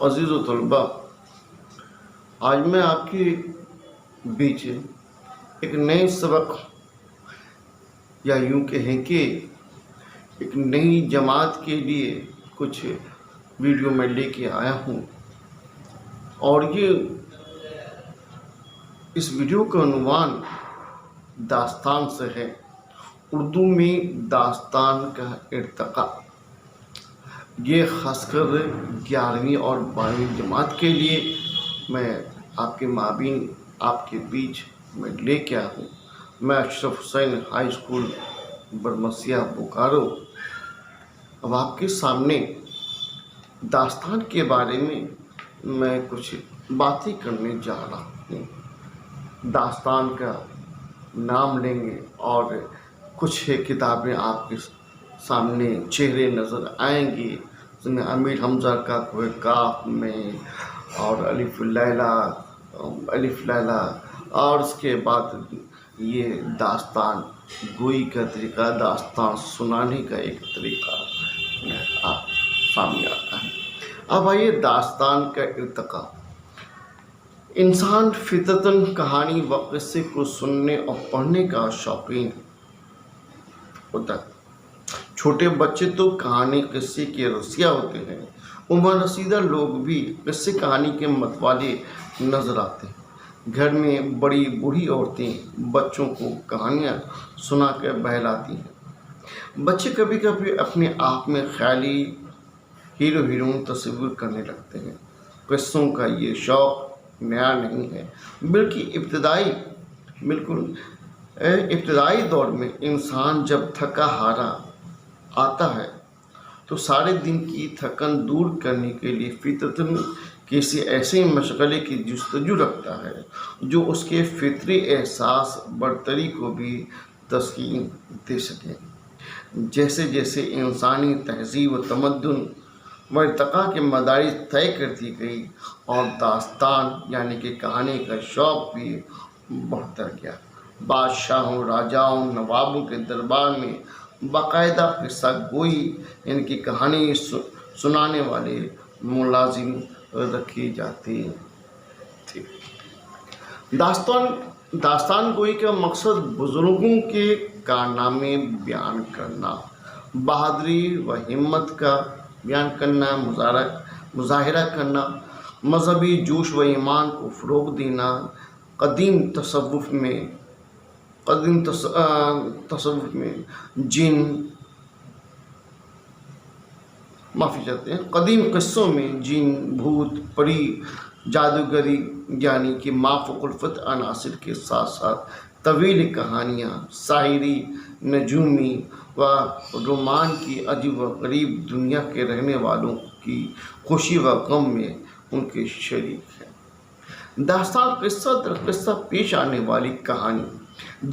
عزیز و طلبہ، آج میں آپ کے بیچ ایک نئے سبق یا یوں کہیں کہ ایک نئی جماعت کے لیے کچھ ویڈیو میں لے کے آیا ہوں، اور اس ویڈیو کا عنوان داستان سے ہے، اردو میں داستان کا ارتقاء۔ یہ خاص کر 11ویں اور 12ویں جماعت کے لیے میں آپ کے مابین آپ کے بیچ میں لے کے آیا ہوں۔ میں اشرف حسین ہائی اسکول برمسیہ بوکارو اب آپ کے سامنے داستان کے بارے میں کچھ باتیں کرنے جا رہا ہوں۔ داستان کا نام لیں گے اور کچھ کتابیں آپ کے سامنے چہرے نظر آئیں گے، امیر حمزہ کا کوہ کاف میں، اور الف لیلا، اور اس کے بعد یہ داستان گوئی کا طریقہ، داستان سنانے کا ایک طریقہ آپ سامنے آتا ہے۔ اب آئیے داستان کا ارتقاء۔ انسان فطرتاً کہانی و قصے کو سننے اور پڑھنے کا شوقین ہوتا ہے۔ چھوٹے بچے تو کہانی قصے کے رسیہ ہوتے ہیں، عمر رسیدہ لوگ بھی قصے کہانی کے متوالے نظر آتے ہیں۔ گھر میں بڑی بوڑھی عورتیں بچوں کو کہانیاں سنا کر بہلاتی ہیں۔ بچے کبھی کبھی اپنے آپ میں خیالی ہیرو ہیروئن تصور کرنے لگتے ہیں۔ قصوں کا یہ شوق نیا نہیں ہے، بلکہ ابتدائی دور میں انسان جب تھکا ہارا آتا ہے تو سارے دن کی تھکن دور کرنے کے لیے فطرتاً کسی ایسے مشغلے کی جستجو رکھتا ہے جو اس کے فطری احساس برتری کو بھی تسکین دے سکے۔ جیسے جیسے انسانی تہذیب و تمدن و ارتقاء کے مدارج طے کرتی گئی اور داستان یعنی کہ کہانی کا شوق بھی بڑھتا گیا، بادشاہوں، راجاؤں، نوابوں کے دربار میں باقاعدہ قصہ گوئی یعنی کہ کہانی سنانے والے ملازم رکھے جاتے تھے۔ داستان گوئی کا مقصد بزرگوں کے کارنامے بیان کرنا، بہادری و ہمت کا بیان کرنا، مظاہرہ کرنا، مذہبی جوش و ایمان کو فروغ دینا۔ قدیم تصوف میں قدیم قصوں میں جن، بھوت، پری، جادوگری یعنی کہ ما فوق الفطر عناصر کے ساتھ ساتھ طویل کہانیاں، شاعری، نجومی و رومان کی عجیب و غریب دنیا کے رہنے والوں کی خوشی و غم میں ان کے شریک ہیں۔ داستان قصہ در قصہ پیش آنے والی کہانی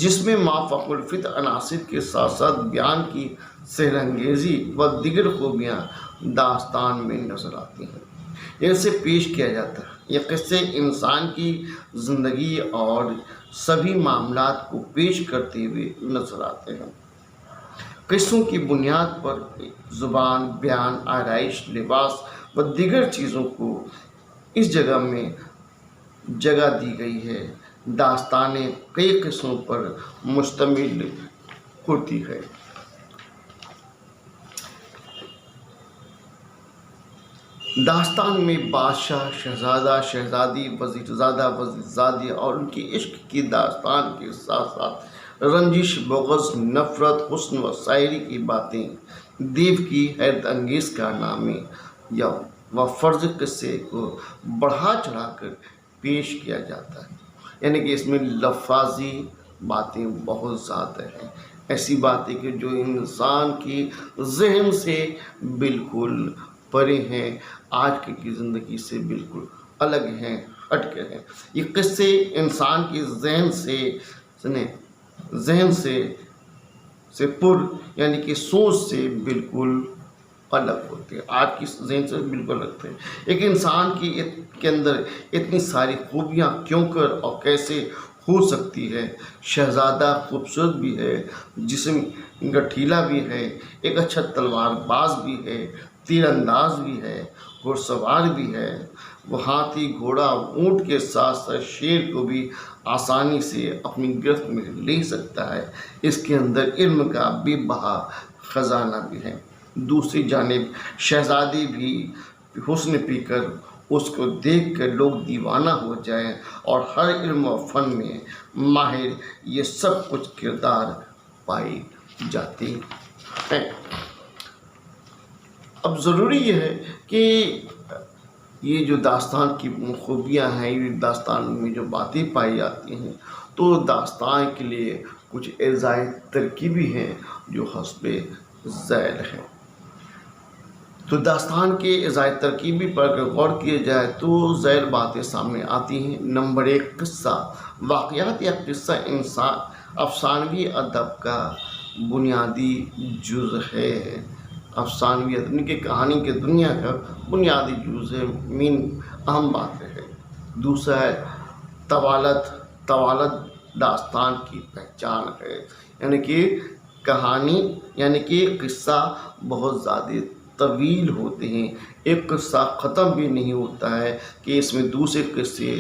جس میں ما فوق الفطر عناصر کے ساتھ ساتھ بیان کی سحر انگیزی و دیگر خوبیاں داستان میں نظر آتی ہیں، اسے پیش کیا جاتا ہے۔ یہ قصے انسان کی زندگی اور سبھی معاملات کو پیش کرتے ہوئے نظر آتے ہیں۔ قصوں کی بنیاد پر زبان، بیان، آرائش، لباس و دیگر چیزوں کو اس جگہ میں جگہ دی گئی ہے۔ داستانیں کئی قصوں پر مشتمل ہوتی ہے۔ داستان میں بادشاہ، شہزادہ، شہزادی، وزیرزادہ، وزیرزادی اور ان کی عشق کی داستان کے ساتھ ساتھ رنجش، بغض، نفرت، حسن و شاعری کی باتیں، دیو کی حیرت انگیز کارنامے و فرض قصے کو بڑھا چڑھا کر پیش کیا جاتا ہے، یعنی کہ اس میں لفاظی باتیں بہت زیادہ ہیں، ایسی باتیں کہ جو انسان کی ذہن سے بالکل پرے ہیں، آج کی زندگی سے بالکل الگ ہیں، ہٹ کے ہیں۔ یہ قصے انسان کی ذہن سے پر یعنی کہ سوچ سے بالکل الگ ہوتے ہیں، آج کی ذہن سے بالکل الگ تھے۔ ایک انسان کے اندر اتنی ساری خوبیاں کیوں کر اور کیسے ہو سکتی ہے؟ شہزادہ خوبصورت بھی ہے، جسم گٹھیلا بھی ہے، ایک اچھا تلوار باز بھی ہے، تیر انداز بھی ہے، گھڑ سوار بھی ہے، وہ ہاتھی، گھوڑا، اونٹ کے ساتھ ساتھ شیر کو بھی آسانی سے اپنی گرفت میں لے سکتا ہے۔ اس کے اندر علم کا بے بہا خزانہ بھی ہے۔ دوسری جانب شہزادی بھی حسن پی کر اس کو دیکھ کر لوگ دیوانہ ہو جائیں اور ہر علم و فن میں ماہر یہ سب کچھ کردار پائی جاتی ہیں۔ اب ضروری یہ ہے کہ یہ جو داستان کی خوبیاں ہیں، یہ داستان میں جو باتیں پائی جاتی ہیں، تو داستان کے لیے کچھ اعزائی ترکیبی ہیں جو حسب ذیل ہیں۔ تو داستان کے اعزائی ترکیبی پر اگر غور کیا جائے تو ذیل باتیں سامنے آتی ہیں۔ نمبر 1، قصہ۔ واقعات یا قصہ انسان افسانوی ادب کا بنیادی جز ہے۔ افسانوی ادب کی کہانی کے دنیا کا بنیادی جز ہے، اہم بات ہے۔ دوسرا ہے طوالت۔ طوالت داستان کی پہچان ہے، یعنی کہ کہانی، یعنی کہ قصہ بہت زیادہ طویل ہوتے ہیں، ایک قصہ ختم بھی نہیں ہوتا ہے کہ اس میں دوسرے قصے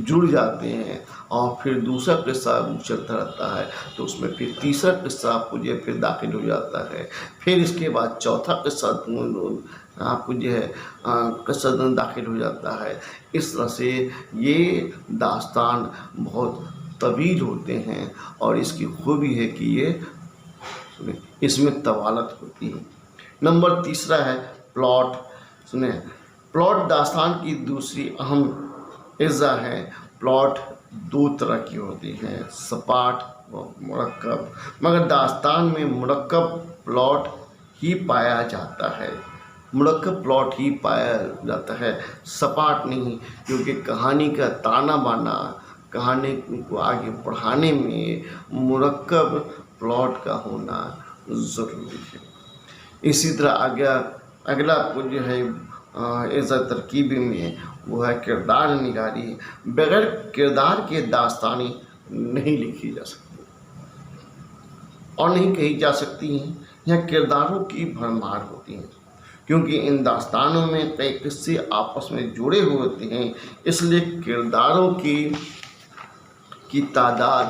جڑ جاتے ہیں اور پھر دوسرا قصہ چلتا رہتا ہے، تو اس میں پھر تیسرا قصہ آپ کو جو ہے پھر داخل ہو جاتا ہے، پھر اس کے بعد چوتھا قصہ آپ کو جو ہے قصہ داخل ہو جاتا ہے۔ اس طرح سے یہ داستان بہت طویل ہوتے ہیں اور اس کی خوبی ہے کہ یہ اس میں طوالت ہوتی ہے۔ نمبر 3 ہے پلاٹ۔ سنیں، پلاٹ داستان کی دوسری اہم اجزا ہے۔ پلاٹ 2 طرح کی ہوتی ہیں، سپاٹ و مرکب، مگر داستان میں مرکب پلاٹ ہی پایا جاتا ہے۔ مرکب پلاٹ ہی پایا جاتا ہے، سپاٹ نہیں، کیونکہ کہانی کا تانا بانا، کہانی کو آگے بڑھانے میں مرکب پلاٹ کا ہونا ضروری ہے۔ اسی طرح اگلا کو جو ہے اعزائی ترکیبی میں وہ ہے کردار نگاری۔ بغیر کردار کے داستانی نہیں لکھی جا سکتی اور نہیں کہی جا سکتی ہیں، یہاں کرداروں کی بھرمار ہوتی ہیں، کیونکہ ان داستانوں میں کئی قصے آپس میں جڑے ہوئے ہوتے ہیں، اس لیے کرداروں کی تعداد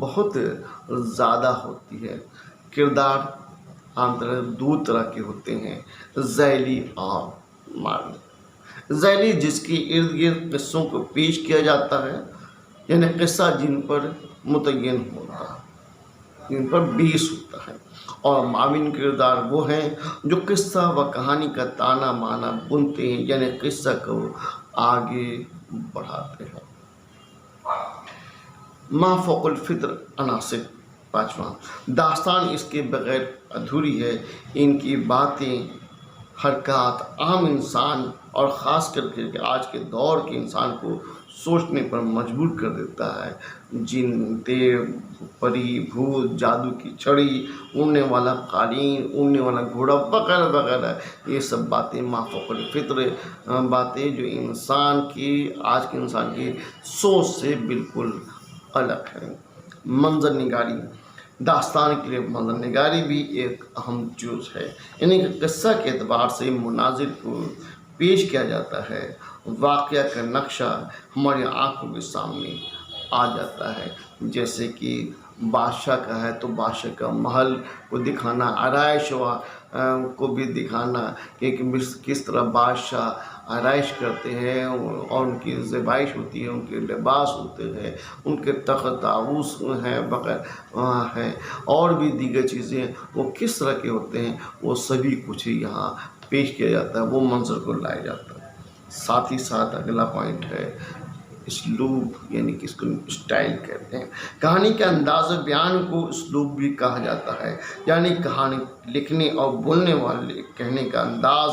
بہت زیادہ ہوتی ہے۔ کردار عام طرح 2 طرح کے ہوتے ہیں، ذیلی اور معنوی۔ ذیلی جس کے ارد گرد قصوں کو پیش کیا جاتا ہے، یعنی قصہ جن پر متعین ہوتا ہے، جن پر بیس ہوتا ہے، اور معاون کردار وہ ہیں جو قصہ و کہانی کا تانا مانا بنتے ہیں، یعنی قصہ کو آگے بڑھاتے ہیں۔ ما فوق الفطر عناصر۔ 5واں، داستان اس کے بغیر ادھوری ہے۔ ان کی باتیں، حرکات عام انسان اور خاص کر کے آج کے دور کے انسان کو سوچنے پر مجبور کر دیتا ہے۔ جن، دیو، پری، بھوت، جادو کی چھڑی، اڑنے والا قالین، اڑنے والا گھوڑا وغیرہ وغیرہ، یہ سب باتیں ما فوق الفطر باتیں جو آج کے انسان کی سوچ سے بالکل الگ ہے۔ منظر نگاری۔ داستان کے لیے منظر نگاری بھی ایک اہم جز ہے، یعنی کہ قصہ کے اعتبار سے مناظر کو پیش کیا جاتا ہے، واقعہ کا نقشہ ہماری آنکھوں کے سامنے آ جاتا ہے۔ جیسے کہ بادشاہ کا ہے تو بادشاہ کا محل کو دکھانا، آرائش کو بھی دکھانا کہ کس طرح بادشاہ آرائش کرتے ہیں اور ان کی زیبائش ہوتی ہے، ان کے لباس ہوتے ہیں، ان کے تخت طاووس ہیں ہیں اور بھی دیگر چیزیں وہ کس طرح کے ہوتے ہیں، وہ سبھی کچھ یہاں پیش کیا جاتا ہے، وہ منظر کو لایا جاتا ہے۔ ساتھ ہی ساتھ اگلا پوائنٹ ہے اسلوب، یعنی کہ اس کو اسٹائل کہتے ہیں۔ کہانی کے انداز بیان کو اسلوب بھی کہا جاتا ہے، یعنی کہانی لکھنے اور بولنے والے کہنے کا انداز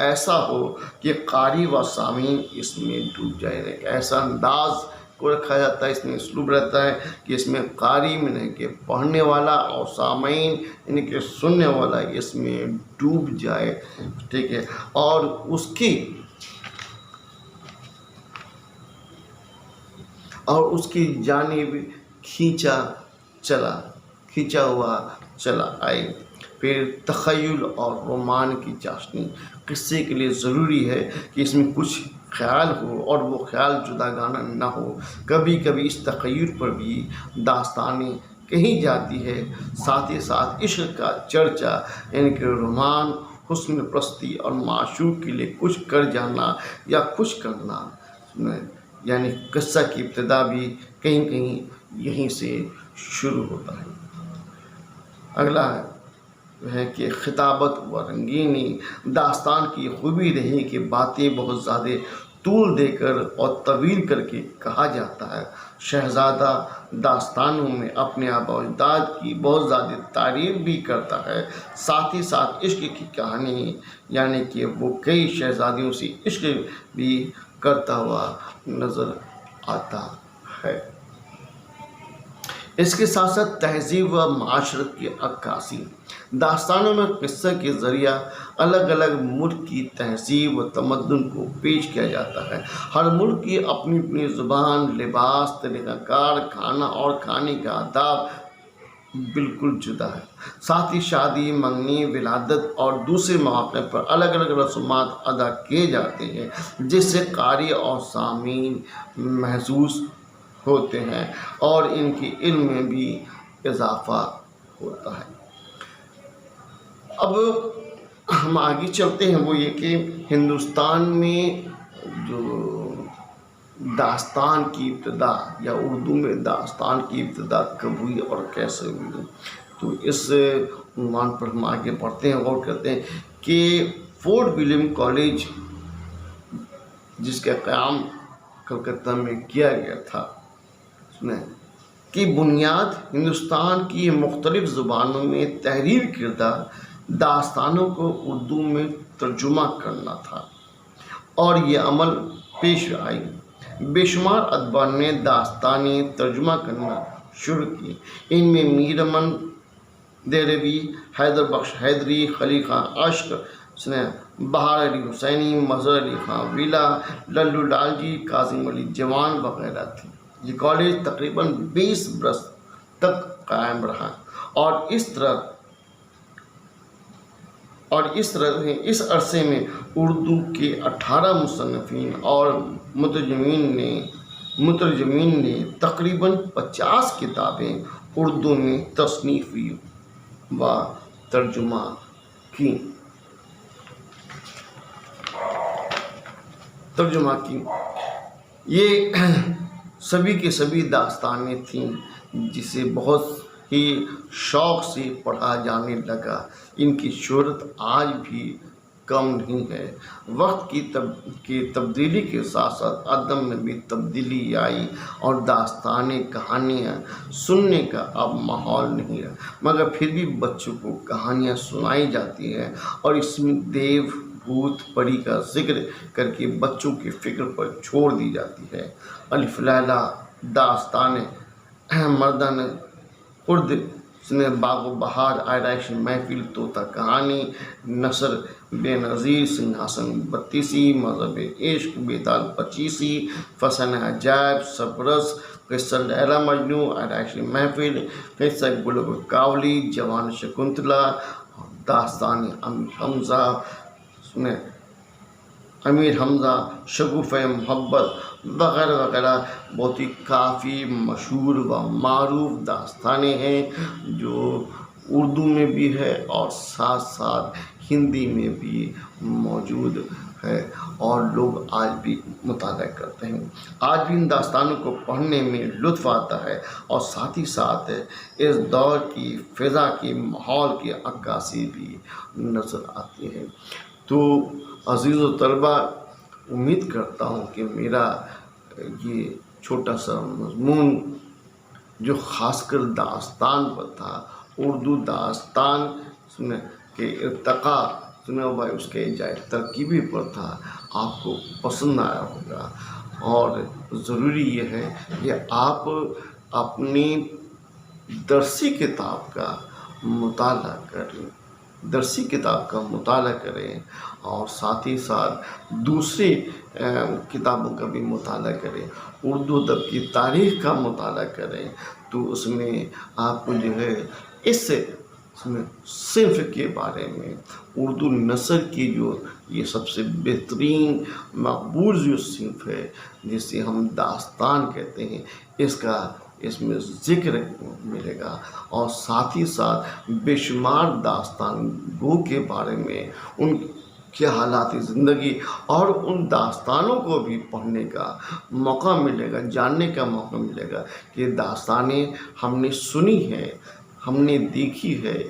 ایسا ہو کہ قاری و سامعین اس میں ڈوب جائے۔ ایک ایسا انداز کو رکھا جاتا ہے، اس میں اسلوب رہتا ہے کہ اس میں قاری میں کہ پڑھنے والا اور سامعین یعنی کہ سننے والا اس میں ڈوب جائے، ٹھیک ہے، اور اس کی جانب کھینچا ہوا چلا آئے۔ پھر تخیل اور رومان کی چاشنی۔ قصے کے لیے ضروری ہے کہ اس میں کچھ خیال ہو اور وہ خیال جداگانہ نہ ہو۔ کبھی کبھی اس تخیل پر بھی داستانیں کہی جاتی ہے، ساتھ ہی ساتھ عشق کا چرچا، یعنی کہ رومان، حسن پرستی اور معشوق کے لیے کچھ کر جانا یا کچھ کرنا، یعنی قصہ کی ابتدا بھی کہیں کہیں یہیں سے شروع ہوتا ہے۔ اگلا ہے کہ خطابت و رنگینی۔ داستان کی خوبی رہی کہ باتیں بہت زیادہ طول دے کر اور طویل کر کے کہا جاتا ہے۔ شہزادہ داستانوں میں اپنے آباء و اجداد کی بہت زیادہ تعریف بھی کرتا ہے، ساتھ ہی ساتھ عشق کی کہانی، یعنی کہ وہ کئی شہزادیوں سے عشق بھی کرتا ہوا نظر آتا ہے۔ اس کے ساتھ ساتھ تہذیب و معاشرت کی عکاسی۔ داستانوں میں قصہ کے ذریعہ الگ الگ ملک کی تہذیب و تمدن کو پیش کیا جاتا ہے۔ ہر ملک کی اپنی اپنی زبان، لباس، طریقہ کار، کھانا اور کھانے کا آداب بالکل جدا ہے۔ ساتھ ہی شادی، منگنی، ولادت اور دوسرے مواقع پر الگ الگ رسومات ادا کیے جاتے ہیں، جس سے قاری اور سامعین محظوظ ہوتے ہیں اور ان کے علم میں بھی اضافہ ہوتا ہے۔ اب ہم آگے چلتے ہیں، وہ یہ کہ ہندوستان میں جو داستان کی ابتدا یا اردو میں داستان کی ابتدا کب ہوئی اور کیسے ہوئی، تو اس عنوان پر ہم آگے بڑھتے ہیں اور کرتے ہیں کہ فورٹ ولیم کالج، جس کا قیام کلکتہ میں کیا گیا تھا، کی بنیاد ہندوستان کی مختلف زبانوں میں تحریر کردہ داستانوں کو اردو میں ترجمہ کرنا تھا، اور یہ عمل پیش آئی۔ بے شمار ادبا نے داستانیں ترجمہ کرنا شروع کی۔ ان میں میر امن دہلوی، حیدر بخش حیدری، خلیل خان اشک، بہار علی حسینی، مظہر علی خان ویلا، للو ڈالجی، کاظم علی جوان وغیرہ تھے۔ یہ کالج تقریباً 20 برس تک قائم رہا اور اس عرصے میں اردو کے 18 مصنفین اور مترجمین نے تقریباً 50 کتابیں اردو میں تصنیف و ترجمہ کی۔ یہ سبھی کے سبھی داستانیں تھیں جسے بہت ہی شوق سے پڑھا جانے لگا۔ ان کی شہرت آج بھی کم نہیں ہے۔ وقت کی تبدیلی کے ساتھ ساتھ ادب میں بھی تبدیلی آئی اور داستانیں، کہانیاں سننے کا اب ماحول نہیں ہے، مگر پھر بھی بچوں کو کہانیاں سنائی جاتی ہیں اور اس میں دیو، بھوت، پری کا ذکر کر کے بچوں کی فکر پر چھوڑ دی جاتی ہے۔ الف لیلا، داستان مردان خرد، باغ و بہار، آرائشی محفل، طوطا کہانی، نثر بے نظیر، سنگھاسن 32، مذہب عشق، بیتال 25، فسانہ عجائب، سبرس، قصہ لیلا مجنوں، آرائشی محفل، قصہ گل کاولی، جوان شکنتلا، داستان امیر حمزہ، شگوفہ محبت وغیرہ وغیرہ بہت ہی کافی مشہور و معروف داستانیں ہیں جو اردو میں بھی ہے اور ساتھ ساتھ ہندی میں بھی موجود ہے اور لوگ آج بھی مطالعہ کرتے ہیں۔ آج بھی ان داستانوں کو پڑھنے میں لطف آتا ہے اور ساتھ ہی ساتھ اس دور کی فضا کی، ماحول کی عکاسی بھی نظر آتی ہے۔ تو عزیز و طلبہ، امید کرتا ہوں کہ میرا یہ چھوٹا سا مضمون جو خاص کر داستان پر تھا، اردو داستان کے ارتقاء اس کے ترکیبی پر تھا، آپ کو پسند آیا ہوگا۔ اور ضروری یہ ہے کہ آپ اپنی درسی کتاب کا مطالعہ کریں، اور ساتھ ہی ساتھ دوسری کتابوں کا بھی مطالعہ کریں، اردو ادب کی تاریخ کا مطالعہ کریں، تو اس میں آپ کو جو ہے اس صنف کے بارے میں، اردو نثر کی جو یہ سب سے بہترین مقبول جو صنف ہے جسے ہم داستان کہتے ہیں، اس میں ذکر ملے گا، اور ساتھ ہی ساتھ بے شمار داستان گو کے بارے میں، ان کے حالات زندگی اور ان داستانوں کو بھی پڑھنے کا موقع ملے گا، جاننے کا موقع ملے گا کہ داستانیں ہم نے سنی ہیں، ہم نے دیکھی ہے،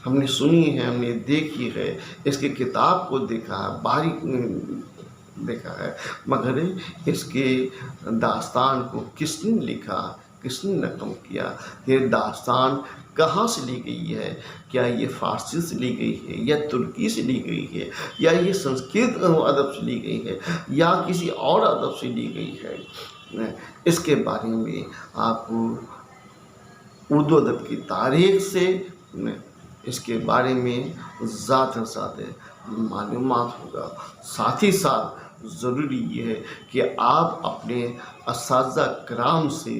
ہم نے سنی ہے، ہم نے دیکھی ہے، اس کی کتاب کو دیکھا ہے، باریک دیکھا ہے، مگر اس کے داستان کو کس نے لکھا، کس نے نقل کیا، یہ داستان کہاں سے لی گئی ہے، کیا یہ فارسی سے لی گئی ہے یا ترکی سے لی گئی ہے یا یہ سنسکرت ادب سے لی گئی ہے یا کسی اور ادب سے لی گئی ہے، اس کے بارے میں آپ کو اردو ادب کی تاریخ سے اس کے بارے میں زیادہ سے زیادہ معلومات ہوگا۔ ساتھ ہی ساتھ ضروری یہ ہے کہ آپ اپنے اساتذہ کرام سے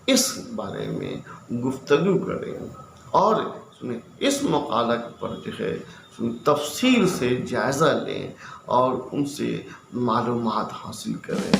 اس بارے میں گفتگو کریں اور اس مقالہ پر جو ہے تفصیل سے جائزہ لیں اور ان سے معلومات حاصل کریں۔